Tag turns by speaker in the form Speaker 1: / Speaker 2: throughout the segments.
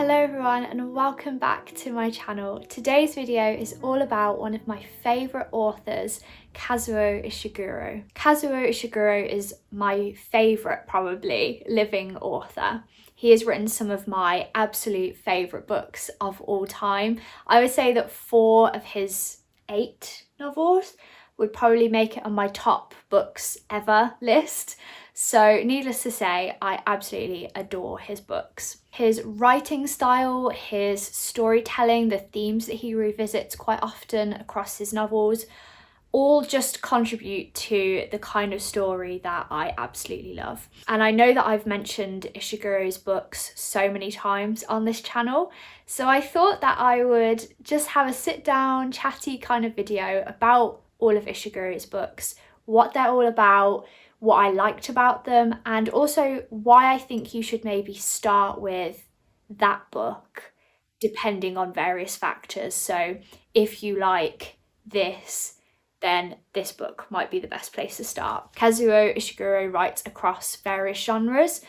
Speaker 1: Hello everyone and welcome back to my channel. Today's video is all about one of my favourite authors, Kazuo Ishiguro. Kazuo Ishiguro is my favourite, probably, living author. He has written some of my absolute favourite books of all time. I would say that 4 of his 8 novels would probably make it on my top books ever list. So needless to say, I absolutely adore his books. His writing style, his storytelling, the themes that he revisits quite often across his novels, all just contribute to the kind of story that I absolutely love. And I know that I've mentioned Ishiguro's books so many times on this channel, so I thought that I would just have a sit down, chatty kind of video about all of Ishiguro's books, what they're all about, what I liked about them, and also why I think you should maybe start with that book depending on various factors. So if you like this, then this book might be the best place to start. Kazuo Ishiguro writes across various genres.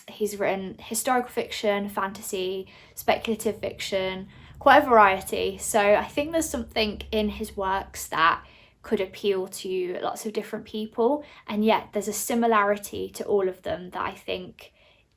Speaker 1: He's written historical fiction, fantasy, speculative fiction, quite a variety. So I think there's something in his works that could appeal to lots of different people, and yet there's a similarity to all of them that I think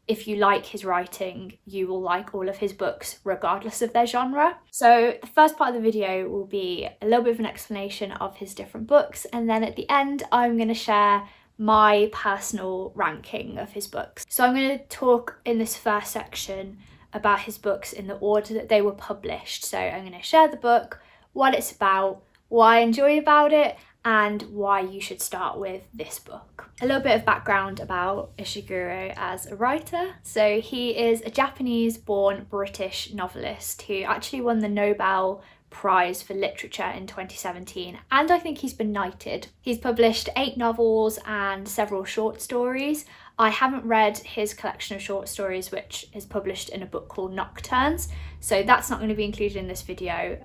Speaker 1: if you like his writing, you will like all of his books regardless of their genre. So the first part of the video will be a little bit of an explanation of his different books, and then at the end I'm going to share my personal ranking of his books. So I'm going to talk in this first section about his books in the order that they were published. So I'm going to share the book, what it's about, what I enjoy about it, and why you should start with this book. A little bit of background about Ishiguro as a writer. So he is a Japanese-born British novelist who actually won the Nobel Prize for Literature in 2017, and I think he's been knighted. He's published 8 novels and several short stories. I haven't read his collection of short stories, which is published in a book called Nocturnes, so that's not going to be included in this video.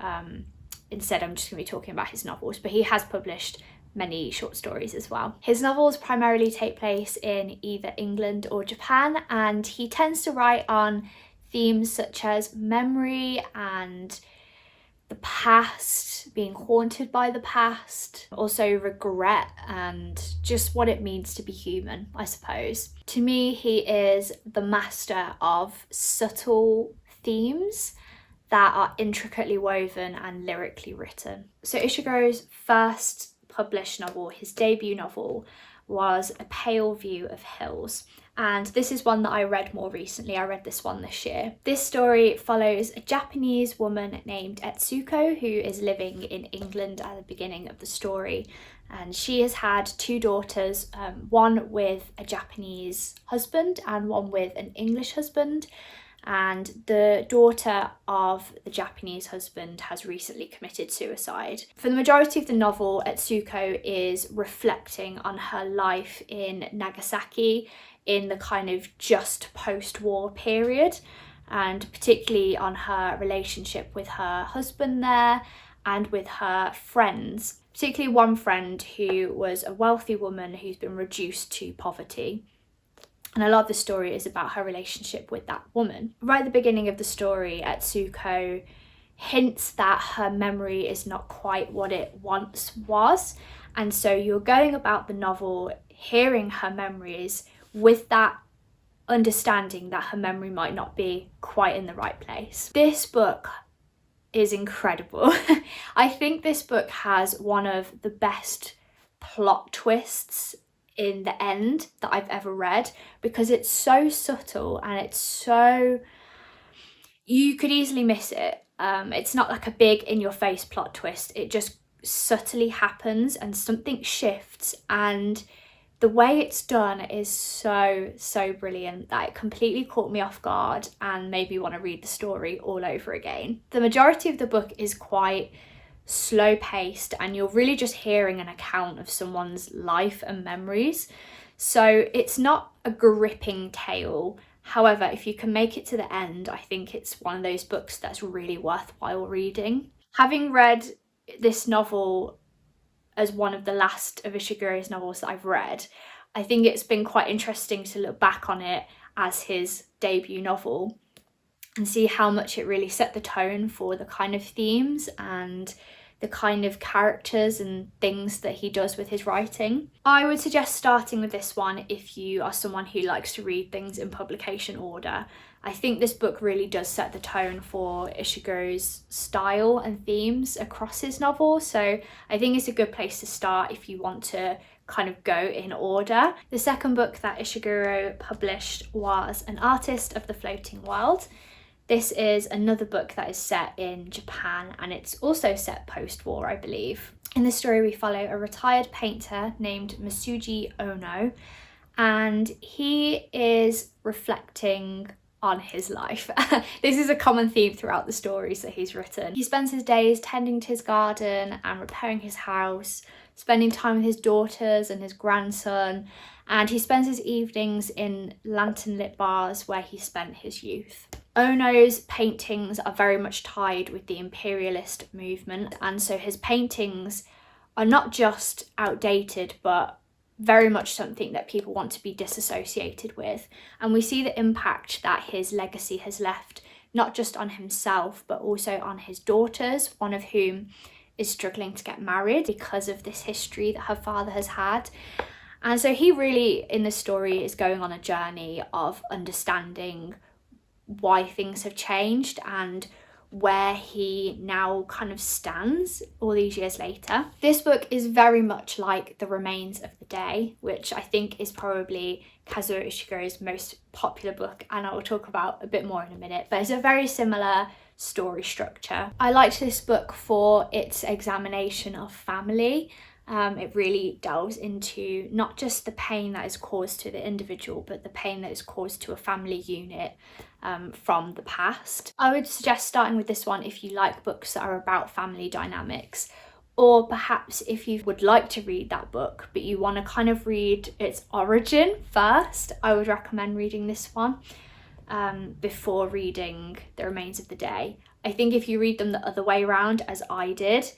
Speaker 1: Instead, I'm just going to be talking about his novels, but he has published many short stories as well. His novels primarily take place in either England or Japan, and he tends to write on themes such as memory and the past, being haunted by the past, also regret and just what it means to be human, I suppose. To me, he is the master of subtle themes that are intricately woven and lyrically written. So Ishiguro's first published novel, his debut novel, was A Pale View of Hills. And this is one that I read more recently. I read this one this year. This story follows a Japanese woman named Etsuko who is living in England at the beginning of the story. And she has had 2 daughters, one with a Japanese husband and one with an English husband. And the daughter of the Japanese husband has recently committed suicide. For the majority of the novel, Etsuko is reflecting on her life in Nagasaki in the kind of just post-war period, and particularly on her relationship with her husband there and with her friends, particularly one friend who was a wealthy woman who's been reduced to poverty. And a lot of the story is about her relationship with that woman. Right at the beginning of the story, Etsuko hints that her memory is not quite what it once was. And so you're going about the novel hearing her memories with that understanding that her memory might not be quite in the right place. This book is incredible. I think this book has one of the best plot twists in the end that I've ever read, because it's so subtle and it's so, you could easily miss it. It's not like a big in your face plot twist, it just subtly happens and something shifts, and the way it's done is so brilliant that it completely caught me off guard and made me want to read the story all over again. The majority of the book is quite slow paced and you're really just hearing an account of someone's life and memories, so it's not a gripping tale. However, if you can make it to the end, I think it's one of those books that's really worthwhile reading. Having read this novel as one of the last of Ishiguro's novels that I've read, I think it's been quite interesting to look back on it as his debut novel and see how much it really set the tone for the kind of themes and the kind of characters and things that he does with his writing. I would suggest starting with this one if you are someone who likes to read things in publication order. I think this book really does set the tone for Ishiguro's style and themes across his novels, so I think it's a good place to start if you want to kind of go in order. The second book that Ishiguro published was An Artist of the Floating World. This is another book that is set in Japan, and it's also set post-war, I believe. In this story, we follow a retired painter named Masuji Ono, and he is reflecting on his life. This is a common theme throughout the stories that he's written. He spends his days tending to his garden and repairing his house, spending time with his daughters and his grandson, and he spends his evenings in lantern-lit bars where he spent his youth. Ono's paintings are very much tied with the imperialist movement, and so his paintings are not just outdated but very much something that people want to be disassociated with. And we see the impact that his legacy has left, not just on himself but also on his daughters, one of whom is struggling to get married because of this history that her father has had. And so he really, in the story, is going on a journey of understanding why things have changed and where he now kind of stands all these years later. This book is very much like The Remains of the Day, which I think is probably Kazuo Ishiguro's most popular book, and I will talk about a bit more in a minute, but it's a very similar story structure. I liked this book for its examination of family. It really delves into not just the pain that is caused to the individual, but the pain that is caused to a family unit from the past. I would suggest starting with this one if you like books that are about family dynamics, or perhaps if you would like to read that book but you want to kind of read its origin first, I would recommend reading this one before reading The Remains of the Day. I think if you read them the other way around, as I did,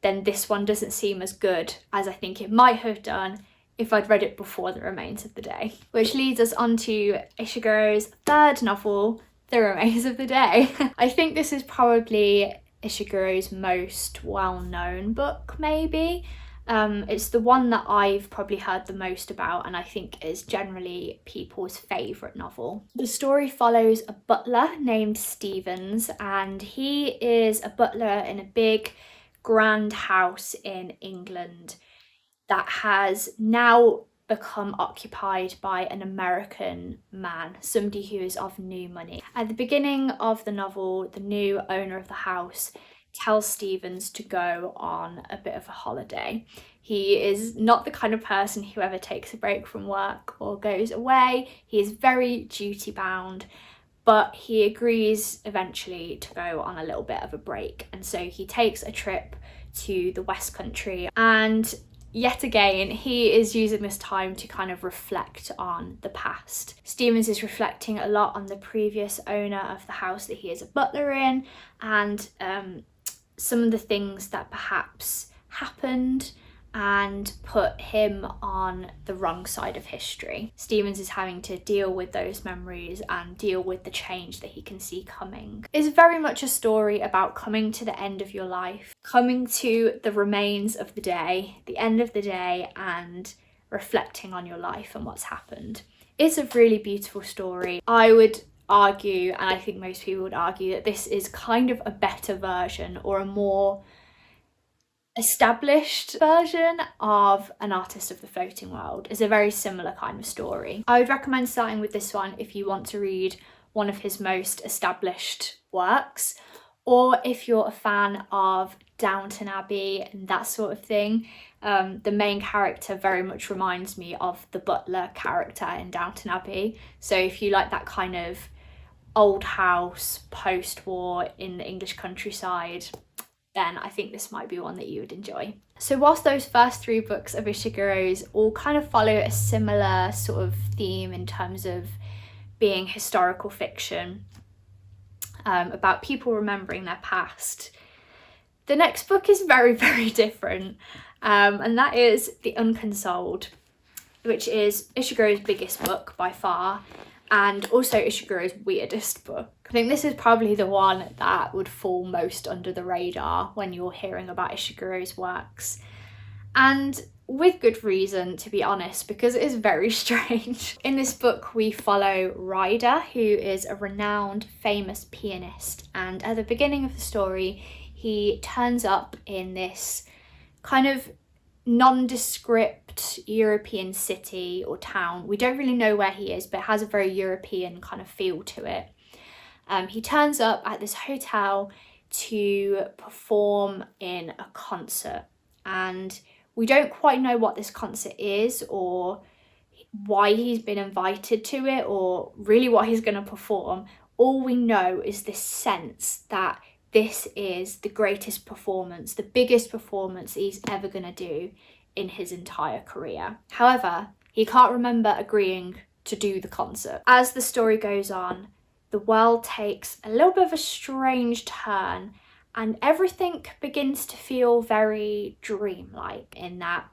Speaker 1: then this one doesn't seem as good as I think it might have done if I'd read it before The Remains of the Day. Which leads us on to Ishiguro's third novel, The Remains of the Day. I think this is probably Ishiguro's most well-known book, maybe. It's the one that I've probably heard the most about, and I think is generally people's favourite novel. The story follows a butler named Stevens, and he is a butler in a big grand house in England that has now become occupied by an American man, somebody who is of new money. At the beginning of the novel, the new owner of the house tells Stevens to go on a bit of a holiday. He is not the kind of person who ever takes a break from work or goes away. He is very duty bound, but he agrees eventually to go on a little bit of a break. And so he takes a trip to the West Country, and yet again, he is using this time to kind of reflect on the past. Stevens is reflecting a lot on the previous owner of the house that he is a butler in, and some of the things that perhaps happened and put him on the wrong side of history. Stevens is having to deal with those memories and deal with the change that he can see coming. It's very much a story about coming to the end of your life, coming to the remains of the day, the end of the day, and reflecting on your life and what's happened. It's a really beautiful story. I would argue, and I think most people would argue, that this is kind of a better version or a more established version of An Artist of the Floating World. Is a very similar kind of story. I would recommend starting with this one if you want to read one of his most established works, or if you're a fan of Downton Abbey and that sort of thing. The main character very much reminds me of the butler character in Downton Abbey, so if you like that kind of old house post-war in the English countryside, then I think this might be one that you would enjoy. So whilst those first three books of Ishiguro's all kind of follow a similar sort of theme in terms of being historical fiction, about people remembering their past, the next book is very, very different, and that is The Unconsoled, which is Ishiguro's biggest book by far, and also Ishiguro's weirdest book. I think this is probably the one that would fall most under the radar when you're hearing about Ishiguro's works. And with good reason, to be honest, because it is very strange. In this book, we follow Ryder, who is a renowned, famous pianist. And at the beginning of the story, he turns up in this kind of nondescript European city or town. We don't really know where he is, but it has a very European kind of feel to it. He turns up at this hotel to perform in a concert, and we don't quite know what this concert is or why he's been invited to it or really what he's going to perform. All we know is this sense that this is the greatest performance, the biggest performance he's ever going to do in his entire career. However, he can't remember agreeing to do the concert. As the story goes on, the world takes a little bit of a strange turn and everything begins to feel very dreamlike, in that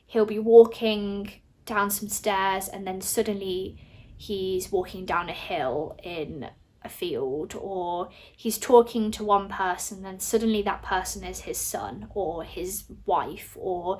Speaker 1: he'll be walking down some stairs and then suddenly he's walking down a hill in a field, or he's talking to one person then suddenly that person is his son or his wife, or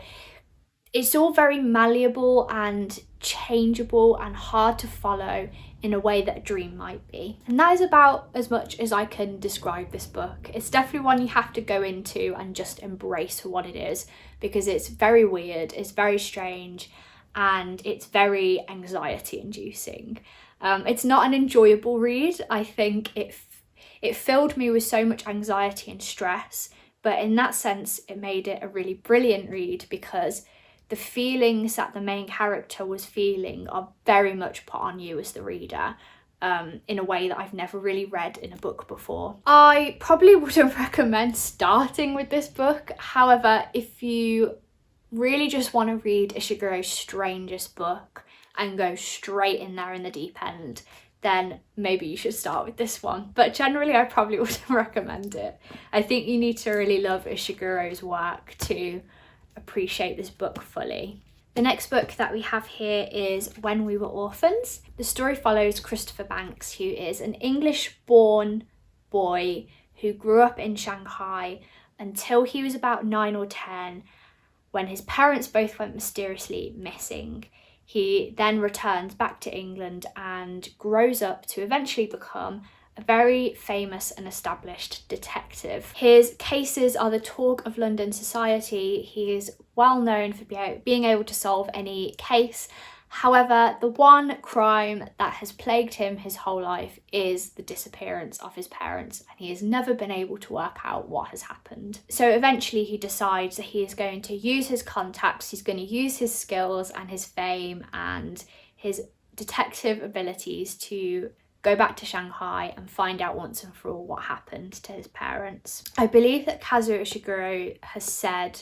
Speaker 1: it's all very malleable and changeable and hard to follow in a way that a dream might be. And that is about as much as I can describe this book. It's definitely one you have to go into and just embrace for what it is, because it's very weird, it's very strange, and it's very anxiety inducing. It's not an enjoyable read. I think it filled me with so much anxiety and stress, but in that sense it made it a really brilliant read, because the feelings that the main character was feeling are very much put on you as the reader, in a way that I've never really read in a book before. I probably wouldn't recommend starting with this book. However, if you really just want to read Ishiguro's strangest book and go straight in there in the deep end, then maybe you should start with this one. But generally, I probably wouldn't recommend it. I think you need to really love Ishiguro's work to appreciate this book fully. The next book that we have here is When We Were Orphans. The story follows Christopher Banks, who is an English-born boy who grew up in Shanghai until he was about 9 or 10, when his parents both went mysteriously missing. He then returns back to England and grows up to eventually become a very famous and established detective. His cases are the talk of London society. He is well known for being able to solve any case. However, the one crime that has plagued him his whole life is the disappearance of his parents, and he has never been able to work out what has happened. So eventually he decides that he is going to use his contacts, he's going to use his skills and his fame and his detective abilities to go back to Shanghai and find out once and for all what happened to his parents. I believe that Kazuo Ishiguro has said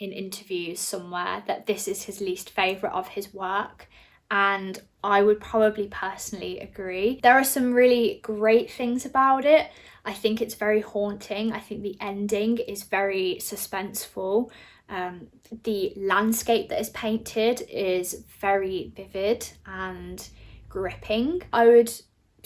Speaker 1: in interviews somewhere that this is his least favourite of his work, and I would probably personally agree. There are some really great things about it. I think it's very haunting. I think the ending is very suspenseful. The landscape that is painted is very vivid and gripping. I would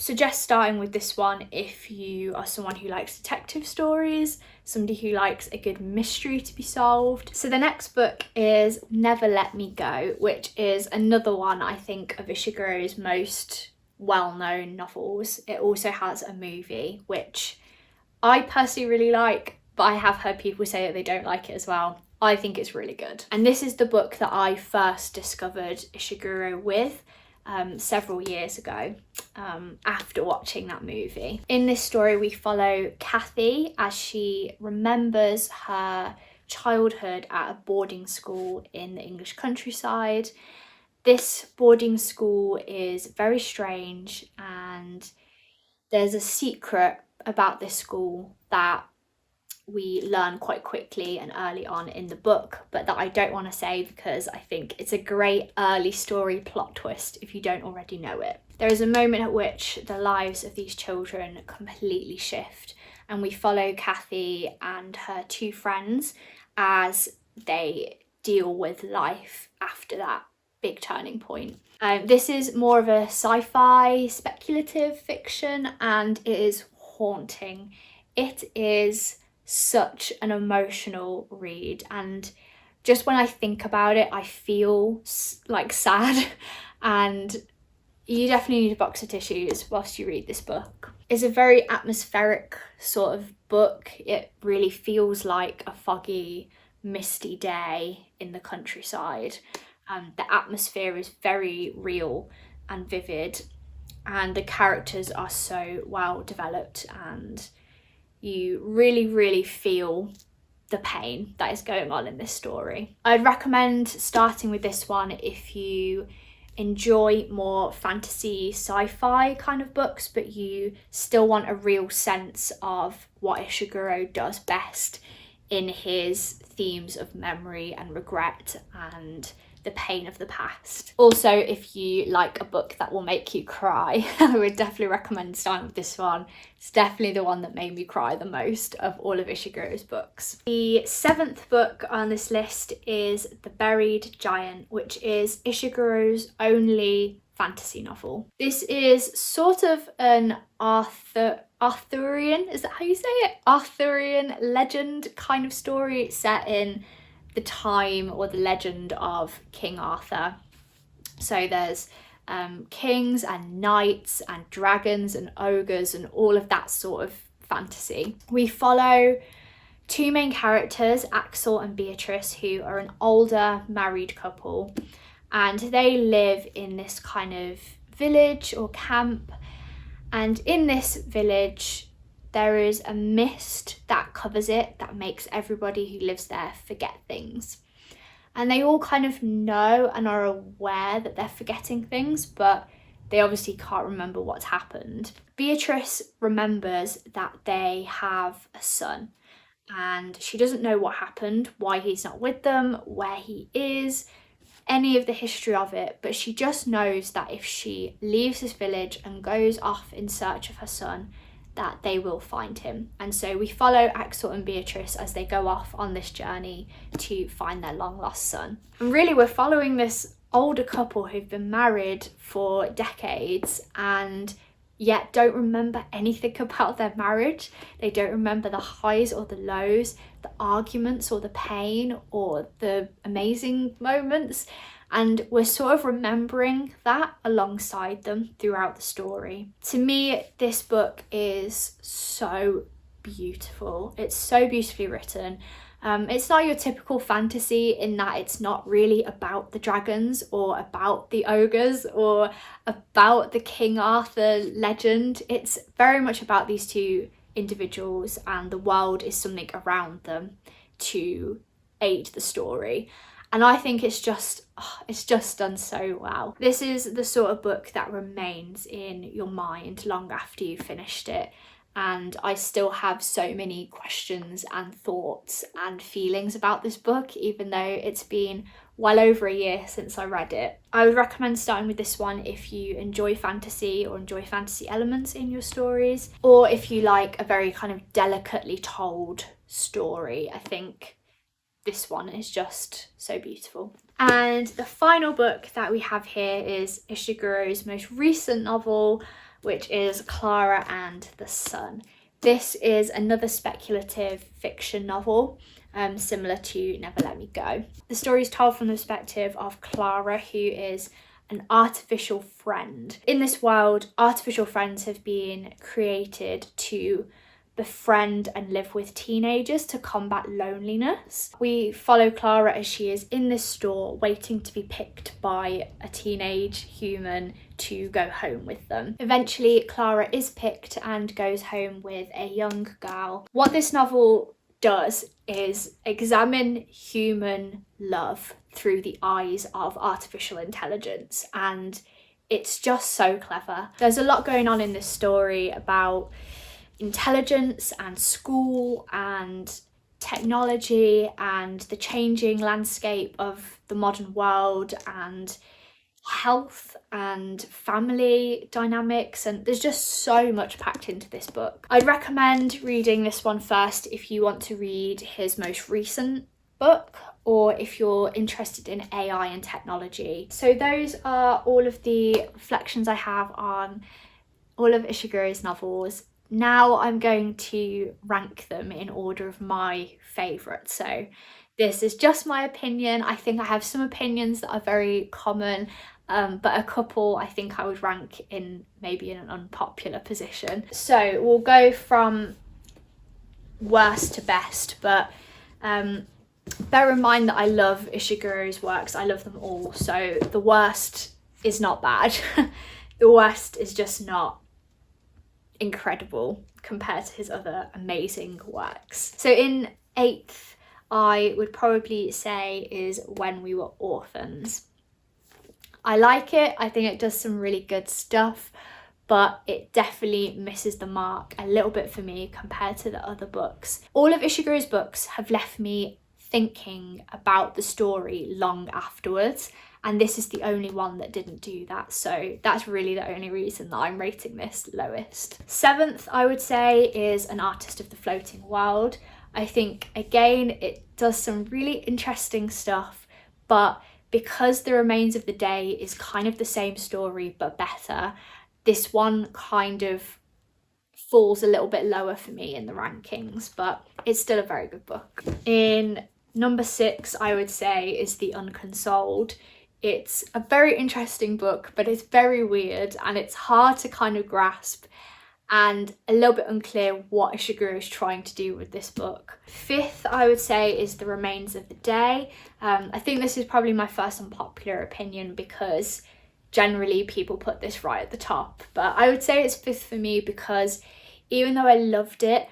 Speaker 1: suggest starting with this one if you are someone who likes detective stories, somebody who likes a good mystery to be solved. So the next book is Never Let Me Go, which is another one, I think, of Ishiguro's most well-known novels. It also has a movie, which I personally really like, but I have heard people say that they don't like it as well. I think it's really good. And this is the book that I first discovered Ishiguro with, several years ago, after watching that movie. In this story we follow Kathy as she remembers her childhood at a boarding school in the English countryside. This boarding school is very strange, and there's a secret about this school that we learn quite quickly and early on in the book, but that I don't want to say because I think it's a great early story plot twist if you don't already know it. There is a moment at which the lives of these children completely shift, and we follow Kathy and her two friends as they deal with life after that big turning point. This is more of a sci-fi speculative fiction, and it is haunting. It is such an emotional read, and just when I think about it, I feel like sad, and you definitely need a box of tissues whilst you read this book. It's a very atmospheric sort of book. It really feels like a foggy, misty day in the countryside. The atmosphere is very real and vivid, and the characters are so well developed, and you really feel the pain that is going on in this story. I'd recommend starting with this one if you enjoy more fantasy sci-fi kind of books, but you still want a real sense of what Ishiguro does best in his themes of memory and regret and the pain of the past. Also, if you like a book that will make you cry, I would definitely recommend starting with this one. It's definitely the one that made me cry the most of all of Ishiguro's books. The 7th book on this list is The Buried Giant, which is Ishiguro's only fantasy novel. This is sort of an Arthurian, is that how you say it? Arthurian legend kind of story set in the time or the legend of King Arthur. So there's kings and knights and dragons and ogres and all of that sort of fantasy. We follow two main characters, Axel and Beatrice, who are an older married couple, and they live in this kind of village or camp, and in this village there is a mist that covers it that makes everybody who lives there forget things. And they all kind of know and are aware that they're forgetting things, but they obviously can't remember what's happened. Beatrice remembers that they have a son, and she doesn't know what happened, why he's not with them, where he is, any of the history of it, but she just knows that if she leaves this village and goes off in search of her son, that they will find him. And so we follow Axel and Beatrice as they go off on this journey to find their long lost son. And really we're following this older couple who've been married for decades and yet don't remember anything about their marriage. They don't remember the highs or the lows, the arguments or the pain or the amazing moments. And we're sort of remembering that alongside them throughout the story. To me, this book is so beautiful. It's so beautifully written. It's not your typical fantasy in that it's not really about the dragons or about the ogres or about the King Arthur legend. It's very much about these two individuals, and the world is something around them to aid the story. And I think it's just done so well. This is the sort of book that remains in your mind long after you've finished it. And I still have so many questions and thoughts and feelings about this book, even though it's been well over a year since I read it. I would recommend starting with this one if you enjoy fantasy or enjoy fantasy elements in your stories, or if you like a very kind of delicately told story. I think this one is just so beautiful. And the final book that we have here is Ishiguro's most recent novel, which is Klara and the Sun. This is another speculative fiction novel, similar to Never Let Me Go. The story is told from the perspective of Klara, who is an artificial friend. In this world, artificial friends have been created to befriend and live with teenagers to combat loneliness. We follow Klara as she is in this store waiting to be picked by a teenage human to go home with them. Eventually, Klara is picked and goes home with a young girl. What this novel does is examine human love through the eyes of artificial intelligence, and it's just so clever. There's a lot going on in this story about intelligence and school and technology and the changing landscape of the modern world and health and family dynamics, and there's just so much packed into this book. I'd recommend reading this one first if you want to read his most recent book, or if you're interested in AI and technology. So those are all of the reflections I have on all of Ishiguro's novels. Now I'm going to rank them in order of my favourites. So this is just my opinion. I think I have some opinions that are very common, but a couple I think I would rank in maybe in an unpopular position. So we'll go from worst to best, but bear in mind that I love Ishiguro's works. I love them all. So the worst is not bad. The worst is just not incredible compared to his other amazing works. So in 8th, I would probably say is When We Were Orphans. I like it. I think it does some really good stuff, but it definitely misses the mark a little bit for me compared to the other books. All of Ishiguro's books have left me thinking about the story long afterwards, and this is the only one that didn't do that, so that's really the only reason that I'm rating this lowest. 7th, I would say, is An Artist of the Floating World. I think, again, it does some really interesting stuff, but because The Remains of the Day is kind of the same story but better, this one kind of falls a little bit lower for me in the rankings, but it's still a very good book. In number 6, I would say, is The Unconsoled. It's a very interesting book, but it's very weird and it's hard to kind of grasp and a little bit unclear what Ishiguro is trying to do with this book. 5th, I would say, is The Remains of the Day. I think this is probably my first unpopular opinion because generally people put this right at the top, but I would say it's 5th for me because even though I loved it,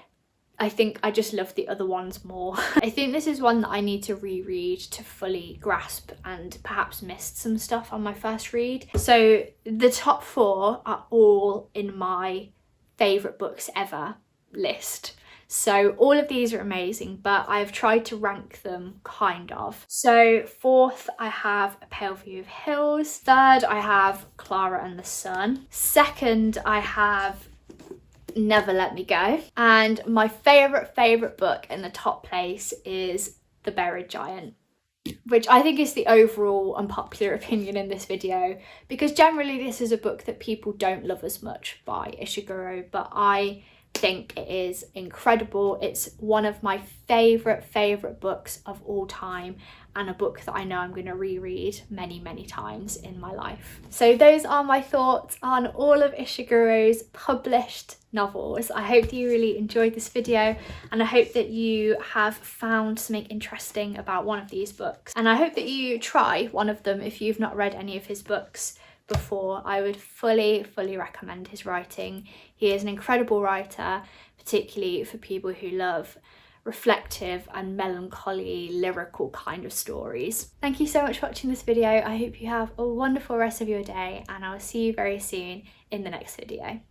Speaker 1: I think I just love the other ones more. I think this is one that I need to reread to fully grasp and perhaps missed some stuff on my first read. So the top 4 are all in my favourite books ever list. So all of these are amazing, but I've tried to rank them kind of. So 4th, I have A Pale View of Hills. 3rd, I have Klara and the Sun. 2nd, I have Never Let Me Go. And my favourite book in the top place is The Buried Giant, which I think is the overall unpopular opinion in this video, because generally this is a book that people don't love as much by Ishiguro, but I think it is incredible. It's one of my favourite books of all time, and a book that I know I'm going to reread many times in my life. So those are my thoughts on all of Ishiguro's published novels. I hope that you really enjoyed this video, and I hope that you have found something interesting about one of these books, and I hope that you try one of them if you've not read any of his books before. I would fully recommend his writing. He is an incredible writer, particularly for people who love reflective and melancholy lyrical kind of stories. Thank you so much for watching this video. I hope you have a wonderful rest of your day, and I'll see you very soon in the next video.